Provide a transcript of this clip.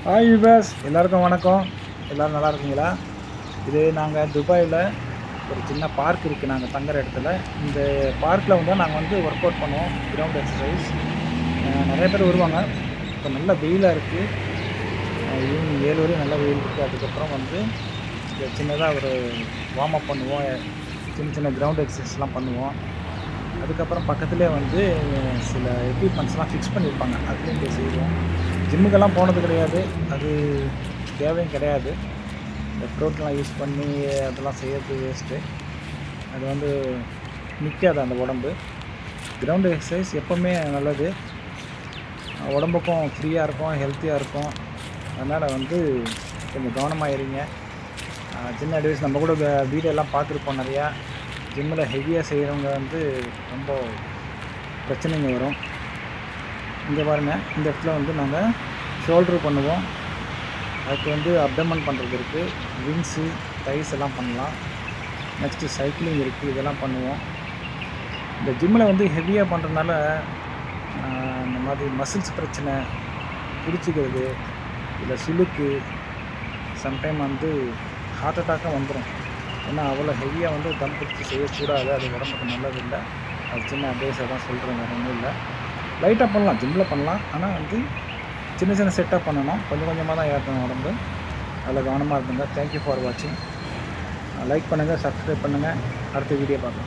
Hi யூபர்ஸ், எல்லாருக்கும் வணக்கம். எல்லோரும் நல்லா இருக்கீங்களா? இது நாங்கள் துபாயில் ஒரு சின்ன பார்க் இருக்குது நாங்கள் தங்குற இடத்துல. இந்த பார்க்கில் வந்து நாங்கள் வந்து ஒர்க் அவுட் பண்ணுவோம், கிரவுண்ட் எக்ஸசைஸ். நிறைய பேர் வருவாங்க. இப்போ நல்ல வெயிலாக இருக்குது. ஈவினிங் 7 வரையும் நல்ல வெயில் இருக்குது. அதுக்கப்புறம் வந்து சின்னதாக ஒரு வார்ம் அப் பண்ணுவோம், சின்ன சின்ன கிரவுண்ட் எக்ஸசைஸ்லாம் பண்ணுவோம். அதுக்கப்புறம் பக்கத்துலேயே வந்து சில எக்யூப்மெண்ட்ஸ்லாம் ஃபிக்ஸ் பண்ணியிருப்பாங்க, அதுலேயும் போய் செய்வோம். ஜிம்முக்கெல்லாம் போனது கிடையாது, அது தேவையும் கிடையாது. இந்த ப்ரோட்டீன்லாம் யூஸ் பண்ணி அதெல்லாம் செய்கிறது வேஸ்ட்டு. அது வந்து நிற்காது அந்த உடம்பு. கிரவுண்டு எக்ஸசைஸ் எப்போவுமே நல்லது, உடம்புக்கும் ஃப்ரீயாக இருக்கும், ஹெல்த்தியாக இருக்கும். அதனால் வந்து கொஞ்சம் கவனமாக இருங்க. சின்ன அட்வைஸ், நம்ம கூட வீடியோலாம் பார்த்துருப்போம் நிறையா. ஜிம்மில் ஹெவியாக செய்கிறவங்க வந்து ரொம்ப பிரச்சனைங்க வரும். இங்கே பாருங்கள், இந்த இடத்துல வந்து நாங்கள் ஷோல்ட்ரு பண்ணுவோம். அதுக்கு வந்து அப்டமன் பண்ணுறது இருக்குது, விங்ஸு, தைஸ் எல்லாம் பண்ணலாம். நெக்ஸ்ட்டு சைக்கிளிங் இருக்குது, இதெல்லாம் பண்ணுவோம். இந்த ஜிம்மில் வந்து ஹெவியாக பண்ணுறதுனால இந்த மாதிரி மசில்ஸ் பிரச்சனை, பிடிச்சிக்கிறது, இல்லை சுளுக்கு, சம்டைம் வந்து ஹார்ட் அட்டாக்காக வந்துடும். ஏன்னா அவ்வளோ ஹெவியாக வந்து தம் பிடிச்சி செய்யக்கூடாது, அது உடம்புக்கு நல்லதில்லை. அது சின்ன அட்வைஸாக தான் சொல்கிறேன், வேறு ஒன்றும் இல்லை. லைட்டாக பண்ணலாம், ஜிம்மில் பண்ணலாம். ஆனால் வந்து சின்ன சின்ன செட்டாக பண்ணணும், கொஞ்சம் கொஞ்சமாக தான் ஏற்றணும் உடம்பு. அதில் கவனமாக இருந்துங்க. தேங்க்யூ ஃபார் வாட்சிங். லைக் பண்ணுங்கள், சப்ஸ்கிரைப் பண்ணுங்கள். அடுத்த வீடியோ பார்க்கலாம்.